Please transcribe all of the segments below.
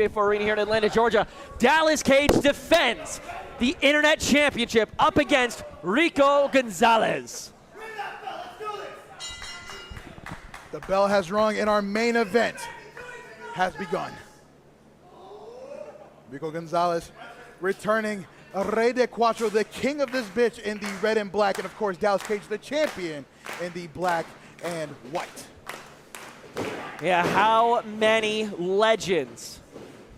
For arena here in Atlanta, Georgia. Dallas Cage defends the Internet Championship up against Rico Gonzalez. The bell has rung and our main event has begun. Rico Gonzalez returning Rey de Cuatro, the king of this bitch, in the red and black, and of course Dallas Cage, the champion, in the black and white. Yeah, how many legends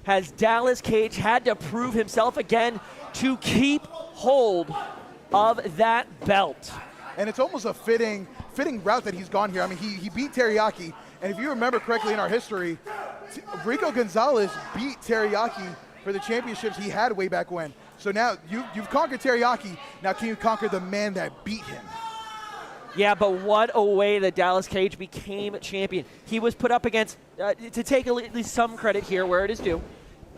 has Dallas Cage had to prove himself again to keep hold of that belt? And it's almost a fitting route that he's gone here. I mean, he beat Teriyaki, and if you remember correctly in our history, Rico Gonzalez beat Teriyaki for the championships he had way back when. So now you've conquered Teriyaki, now can you conquer the man that beat him? Yeah, but what a way that Dallas Cage became champion. He was put up against, to take at least some credit here where it is due,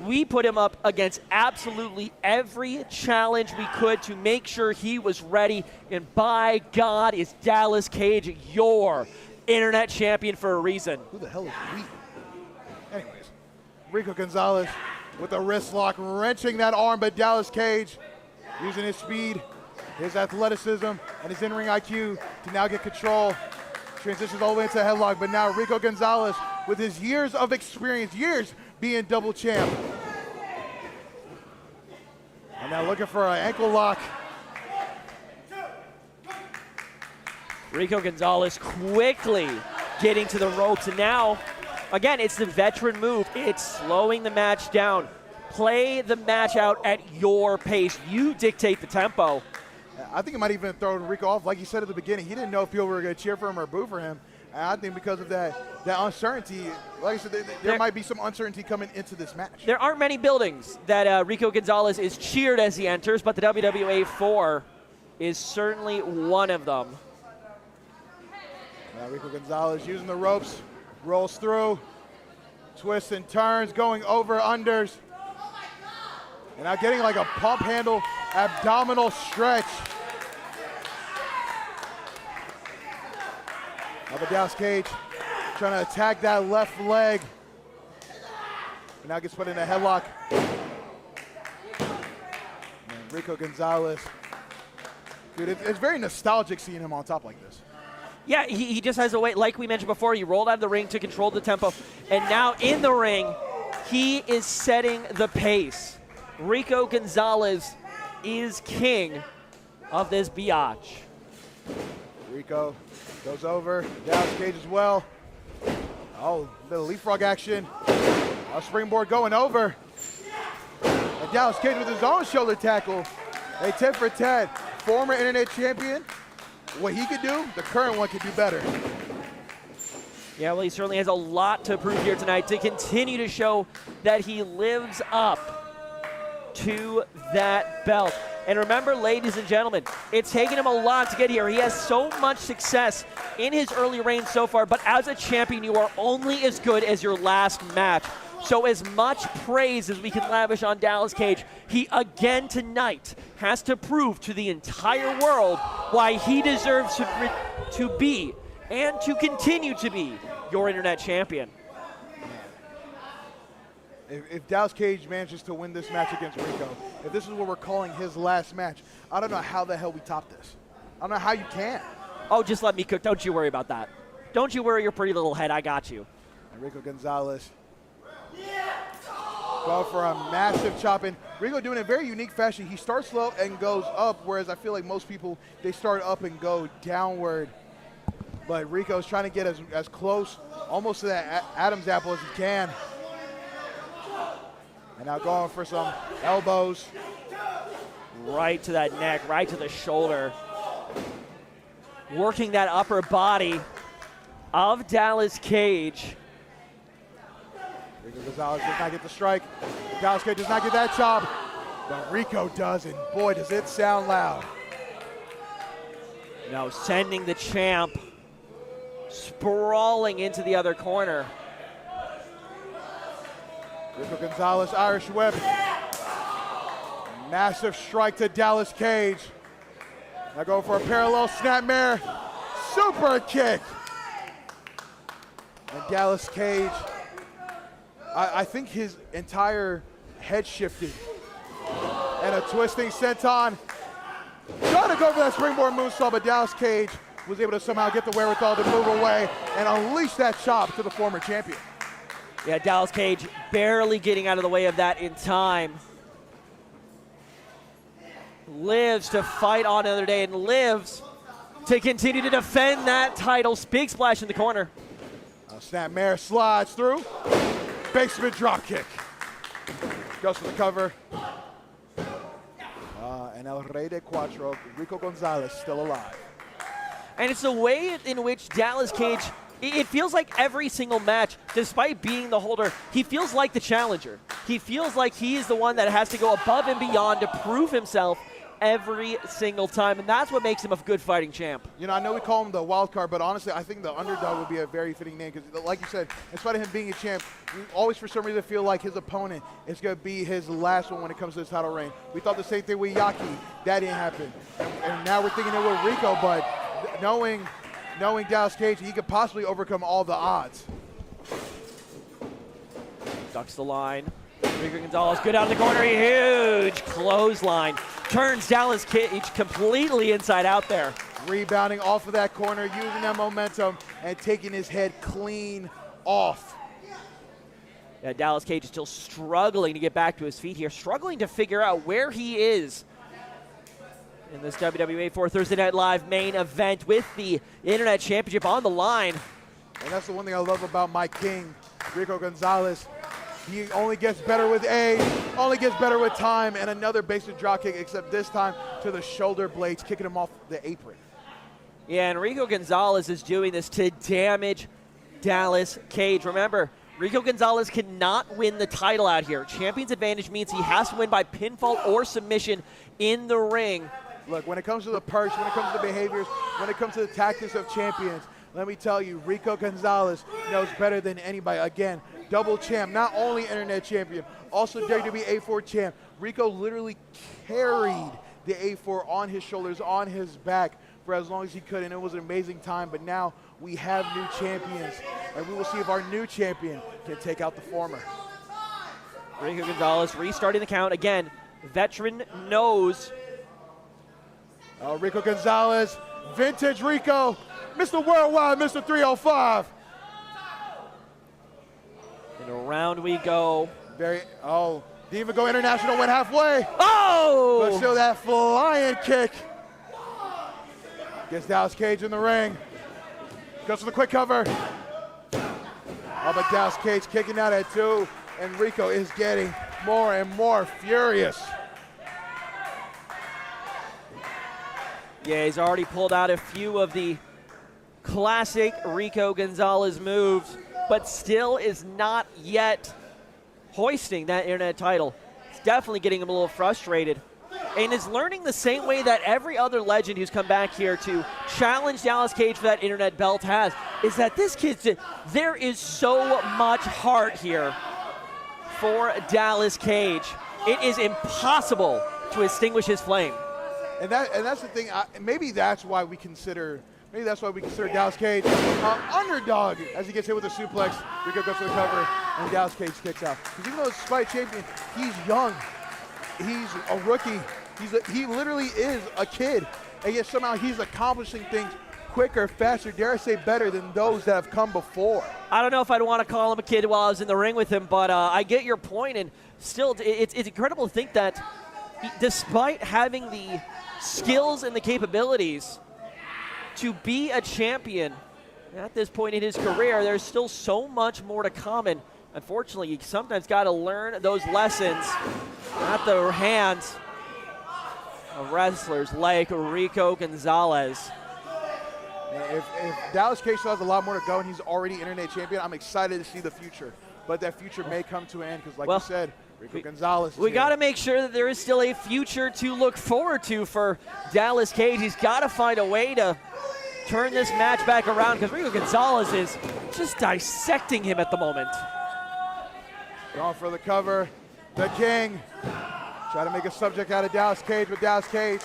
we put him up against absolutely every challenge we could to make sure he was ready. And by God, is Dallas Cage your Internet champion for a reason. Who the hell is we? Anyways, Rico Gonzalez with a wrist lock, wrenching that arm, but Dallas Cage using his speed, his athleticism, and his in-ring IQ to now get control. Transitions all the way into a headlock, but now Rico Gonzalez, with his years of experience, years being double champ. And now looking for an ankle lock. Rico Gonzalez quickly getting to the ropes, and now, again, it's the veteran move. It's slowing the match down. Play the match out at your pace. You dictate the tempo. I think it might even throw Rico off. Like you said at the beginning, he didn't know if people were going to cheer for him or boo for him. And I think because of that uncertainty, like I said, there might be some uncertainty coming into this match. There aren't many buildings that Rico Gonzalez is cheered as he enters, but the WWA 4 is certainly one of them. Now Rico Gonzalez using the ropes, rolls through, twists and turns, going over unders. And now getting like a pump handle, abdominal stretch. Now the Dallas Cage trying to attack that left leg. And now gets put in a headlock. And Rico Gonzalez. Dude, it's very nostalgic seeing him on top like this. Yeah, he just has a way, like we mentioned before, he rolled out of the ring to control the tempo. And now in the ring, he is setting the pace. Rico Gonzalez is king of this biatch. Rico goes over, Dallas Cage as well. Oh, a bit of leapfrog action. A springboard going over. And Dallas Cage with his own shoulder tackle. A 10 for 10. Former Internet champion. What he could do, the current one could do better. Yeah, well, he certainly has a lot to prove here tonight to continue to show that he lives up to that belt. And remember, ladies and gentlemen, it's taken him a lot to get here. He has so much success in his early reign so far, but as a champion, you are only as good as your last match. So as much praise as we can lavish on Dallas Cage, he again tonight has to prove to the entire world why he deserves to be and to continue to be your Internet champion. If Dallas Cage manages to win this match against Rico, if this is what we're calling his last match, I don't know how the hell we top this. I don't know how you can. Oh, just let me cook. Don't you worry about that. Don't you worry your pretty little head. I got you. And Rico Gonzalez going for a massive chop in. Rico doing it in a very unique fashion. He starts low and goes up, whereas I feel like most people, they start up and go downward. But Rico's trying to get as close, almost to that Adam's apple as he can. And now going for some elbows. Right to that neck, right to the shoulder. Working that upper body of Dallas Cage. Rico Gonzalez does not get the strike. Dallas Cage does not get that chop. But Rico does, and boy, does it sound loud. Now sending the champ sprawling into the other corner. Rico Gonzalez, Irish whip. Massive strike to Dallas Cage. Now go for a parallel snapmare. Super kick. And Dallas Cage I think his entire head shifted. And a twisting senton. Trying to go for that springboard moonsault, but Dallas Cage was able to somehow get the wherewithal to move away and unleash that chop to the former champion. Yeah, Dallas Cage barely getting out of the way of that in time. Lives to fight on another day and lives to continue to defend that title. Big splash in the corner. Snapmare slides through. Basement drop kick. Goes for the cover. And El Rey de Cuatro, Rico Gonzalez, still alive. And it's the way in which Dallas Cage, it feels like every single match, despite being the holder, he feels like the challenger. He feels like he is the one that has to go above and beyond to prove himself every single time, and that's what makes him a good fighting champ. You know, I know we call him the wild card, but honestly, I think the underdog would be a very fitting name because, like you said, in spite of him being a champ, we always for some reason feel like his opponent is going to be his last one when it comes to this title reign. We thought the same thing with Yaki. That didn't happen. And now we're thinking it with Rico, but knowing Dallas Cage, he could possibly overcome all the odds. Ducks the line. Rico Gonzalez, good out in the corner, huge clothesline. Turns Dallas Cage completely inside out there. Rebounding off of that corner, using that momentum, and taking his head clean off. Yeah, Dallas Cage is still struggling to get back to his feet here, struggling to figure out where he is in this WWE 4 Thursday Night Live main event with the Internet Championship on the line. And that's the one thing I love about my king, Rico Gonzalez. He only gets better with age, only gets better with time, and another basic drop kick, except this time to the shoulder blades, kicking him off the apron. Yeah, and Rico Gonzalez is doing this to damage Dallas Cage. Remember, Rico Gonzalez cannot win the title out here. Champion's advantage means he has to win by pinfall or submission in the ring. Look, when it comes to the perks, when it comes to the behaviors, when it comes to the tactics of champions, let me tell you, Rico Gonzalez knows better than anybody. Again, double champ, not only Internet champion, also WWE A4 champ. Rico literally carried the A4 on his shoulders, on his back for as long as he could, and it was an amazing time. But now we have new champions, and we will see if our new champion can take out the former. Rico Gonzalez restarting the count. Again, veteran knows. Rico Gonzalez, vintage Rico, Mr. Worldwide, Mr. 305. And around we go. Didn't even go international, went halfway. Oh! But still that flying kick. Gets Dallas Cage in the ring. Goes for the quick cover. Oh, but Dallas Cage kicking out at 2, and Rico is getting more and more furious. Yeah, he's already pulled out a few of the classic Rico Gonzalez moves, but still is not yet hoisting that Internet title. It's definitely getting him a little frustrated, and is learning the same way that every other legend who's come back here to challenge Dallas Cage for that Internet belt has, is that this kid's, there is so much heart here for Dallas Cage. It is impossible to extinguish his flame. And that's the thing. Maybe that's why we consider Dallas Cage underdog as he gets hit with a suplex. Rico goes for the cover, and Dallas Cage kicks out. Because even though he's a fight champion, he's young. He's a rookie. He literally is a kid, and yet somehow he's accomplishing things quicker, faster, dare I say better than those that have come before. I don't know if I'd want to call him a kid while I was in the ring with him, but I get your point, and still, it's incredible to think that despite having the skills and the capabilities to be a champion at this point in his career, there's still so much more to come, and unfortunately you sometimes got to learn those lessons at the hands of wrestlers like Rico Gonzalez. If Dallas Cage still has a lot more to go and he's already Internet champion, I'm excited to see the future, but that future may come to an end because, like you said, Rico Gonzalez. We got to make sure that there is still a future to look forward to for Dallas Cage. He's got to find a way to turn this match back around because Rico Gonzalez is just dissecting him at the moment. Going for the cover, the king. Try to make a subject out of Dallas Cage, but Dallas Cage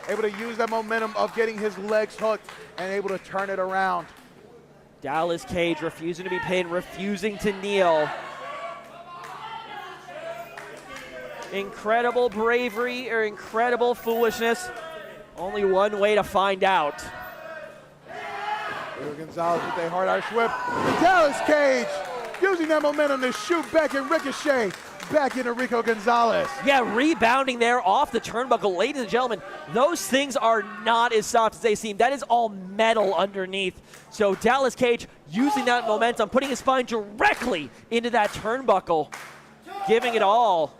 able to use that momentum of getting his legs hooked and able to turn it around. Dallas Cage refusing to be pinned, refusing to kneel. Incredible bravery or incredible foolishness. Only one way to find out. Rico Gonzalez with a hard Irish whip. Dallas Cage using that momentum to shoot back and ricochet back into Rico Gonzalez. Yeah, rebounding there off the turnbuckle. Ladies and gentlemen, those things are not as soft as they seem. That is all metal underneath. So Dallas Cage using that momentum, putting his spine directly into that turnbuckle, giving it all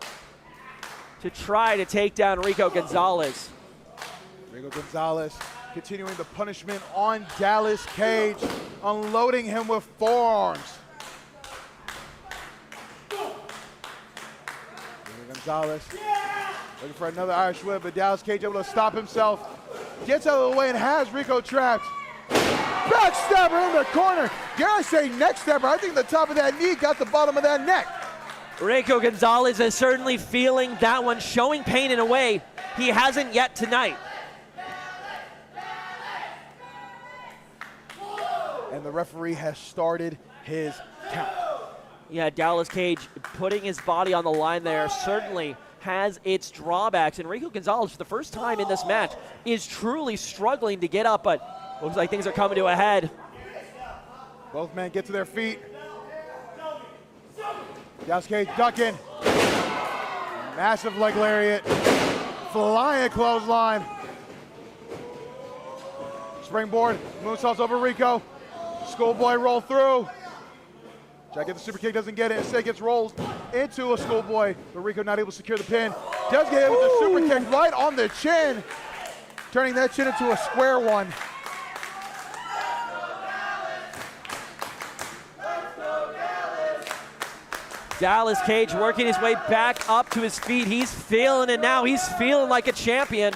to try to take down Rico Gonzalez. Rico Gonzalez continuing the punishment on Dallas Cage, unloading him with forearms. Rico Gonzalez looking for another Irish whip, but Dallas Cage able to stop himself. Gets out of the way and has Rico trapped. Backstabber in the corner. Dare I say neck stabber? I think the top of that knee got the bottom of that neck. Rico Gonzalez is certainly feeling that one, showing pain in a way he hasn't yet tonight. And the referee has started his count. Yeah, Dallas Cage putting his body on the line there certainly has its drawbacks. And Rico Gonzalez, for the first time in this match, is truly struggling to get up, but looks like things are coming to a head. Both men get to their feet. Dallas Cage ducking. Massive leg lariat. Flying clothesline. Springboard. Moonsaults over Rico. Schoolboy roll through. Try to get the super kick, doesn't get it. Instead gets rolled into a schoolboy, but Rico not able to secure the pin. Does get hit with the super kick right on the chin, turning that chin into a square one. Dallas Cage working his way back up to his feet. He's feeling it now. He's feeling like a champion.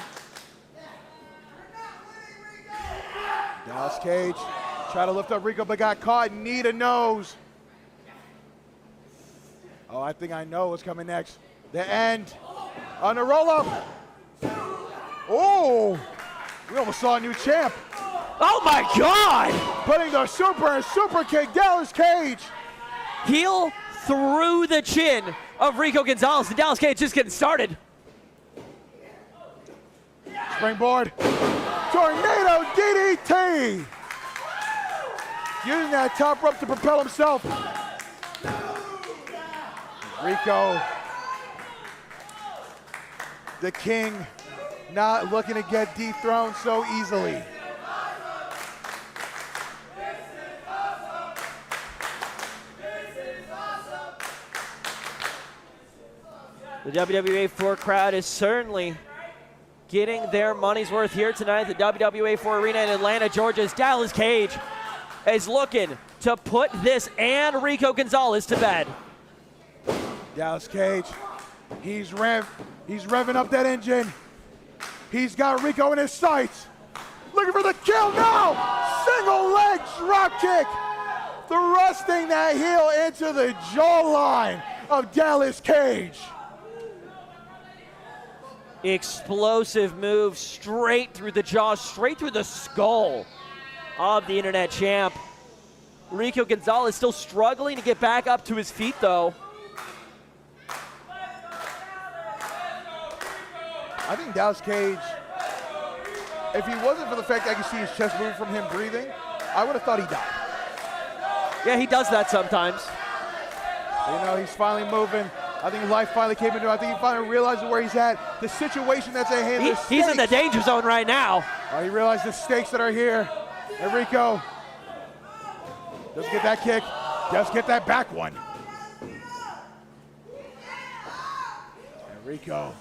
Dallas Cage try to lift up Rico, but got caught knee to nose. Oh, I think I know what's coming next. The end on the roll up. Oh, we almost saw a new champ. Oh my God! Putting the super and super kick, Dallas Cage. Heel through the chin of Rico Gonzalez, and Dallas Cage just getting started. Springboard, tornado DDT. Using that top rope to propel himself. Rico, the king, not looking to get dethroned so easily. The WWA 4 crowd is certainly getting their money's worth here tonight at the WWA 4 Arena in Atlanta, Georgia. As Dallas Cage is looking to put this and Rico Gonzalez to bed. Dallas Cage, he's revving up that engine. He's got Rico in his sights. Looking for the kill now. Single leg drop kick. Thrusting that heel into the jawline of Dallas Cage. Explosive move straight through the jaw, straight through the skull of the internet champ. Rico Gonzalez still struggling to get back up to his feet though. I think Dallas Cage, if he wasn't for the fact that I could see his chest move from him breathing, I would have thought he died. Yeah, he does that sometimes. You know, he's finally moving. I think life finally came into him. I think he finally realizes where he's at, the situation that's at hand. He's in the danger zone right now. He realized the stakes that are here. And Rico doesn't get that kick, does get that back one. And Rico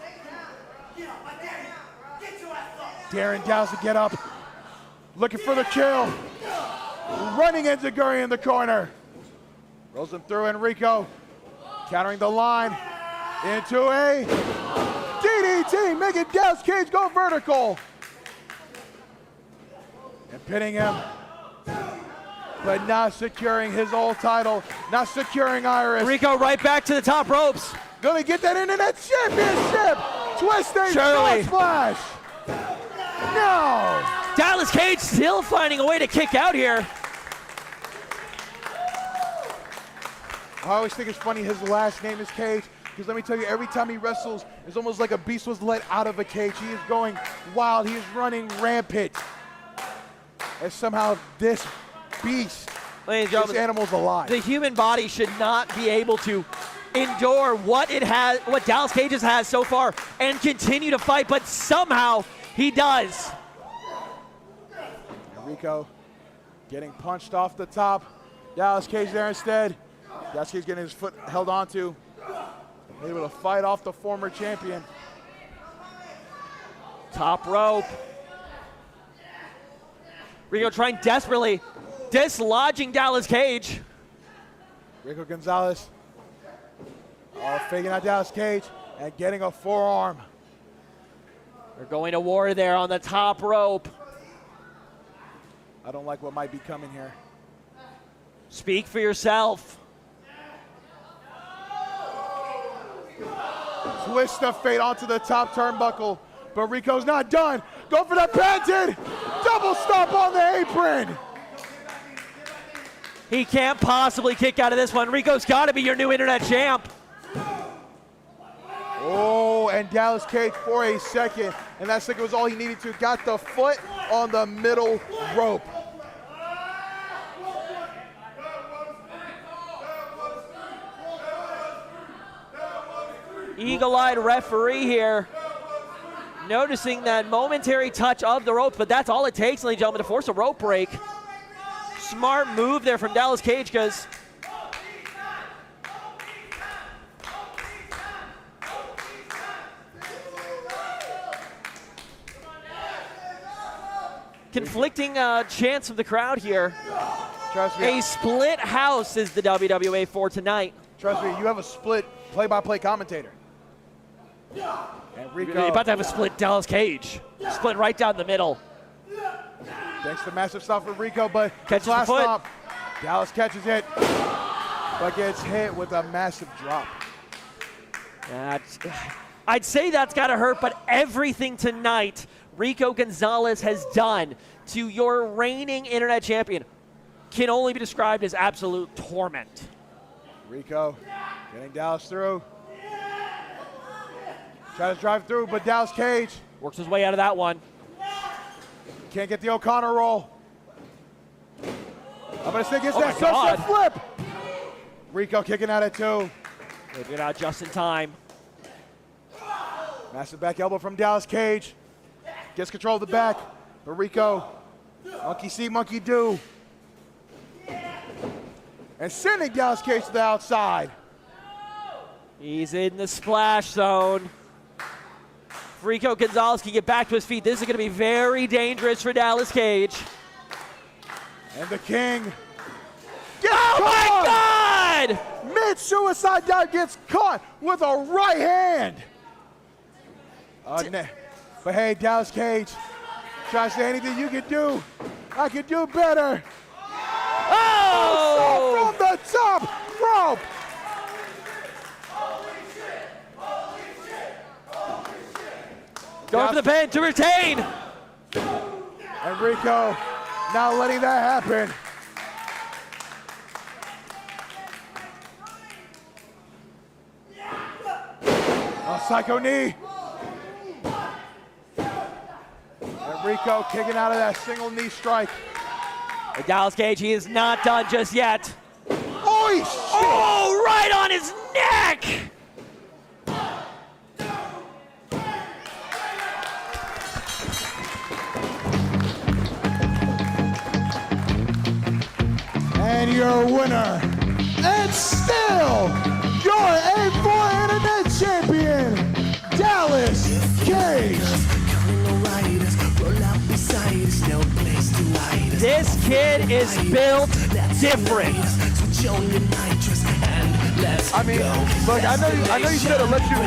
daring Dallas to get up, looking for the kill, running into Gurry in the corner. Rolls him through, and Rico countering the line into a DDT, making Dallas Cage go vertical. And pinning him, but not securing his old title, not securing Iris. Rico right back to the top ropes. Gonna get that internet championship. Twisting Surely. splash. No. Dallas Cage still finding a way to kick out here. I always think it's funny his last name is Cage. because let me tell you, every time he wrestles, it's almost like a beast was let out of a cage. He is going wild. He is running rampant. And somehow this beast, ladies and gentlemen, this animal's alive. the human body should not be able to endure what Dallas Cage has so far and continue to fight, but somehow he does. And Rico getting punched off the top. Dallas Cage there instead. Dallas Cage getting his foot held onto. Able to fight off the former champion. Top rope. Rico trying desperately, dislodging Dallas Cage. Rico Gonzalez faking out Dallas Cage and getting a forearm. They're going to war there on the top rope. I don't like what might be coming here. Speak for yourself. Twist of fate onto the top turnbuckle, but Rico's not done. Go for the patented double stomp on the apron. He can't possibly kick out of this one. Rico's got to be your new internet champ. Oh, and Dallas Cage for a second, and that second was all he needed to. Got the foot on the middle rope. Eagle-eyed referee here, noticing that momentary touch of the rope, but that's all it takes, ladies and gentlemen, to force a rope break. Smart move there from Dallas Cage, because conflicting chants of the crowd here. Trust me. A split house is the WWA for tonight. Trust me, you have a split play-by-play commentator. And Rico, You're about to have a split Dallas Cage. Split right down the middle. thanks to massive stuff for Rico, but Catches the last foot. stop, Dallas catches it, but gets hit with a massive drop. I'd say that's got to hurt, but everything tonight Rico Gonzalez has done to your reigning internet champion can only be described as absolute torment. Rico getting Dallas through. Tries to drive through, but Dallas Cage Works his way out of that one. can't get the O'Connor roll. I'm gonna say gets Oh that my God. sunset flip. Rico kicking at it too. Maybe not just in time. Massive back elbow from Dallas Cage. Gets control of the back, but Rico, monkey see, monkey do. And sending Dallas Cage to the outside. He's in the splash zone. If Rico Gonzalez can get back to his feet, this is going to be very dangerous for Dallas Cage. And the King Oh my God! mid-suicide dive gets caught with a right hand. But hey, Dallas Cage, try to say anything you can do. I can do better. Oh! From the top rope. Going for the pin to retain. And Rico not letting that happen. A psycho knee. And Rico kicking out of that single knee strike. But Dallas Cage, he is not done just yet. Oh, shit. Oh, right on his neck! And your winner, and still your A4 Internet Champion, Dallas Cage. This kid is built different. I mean, look, I know you said it lets you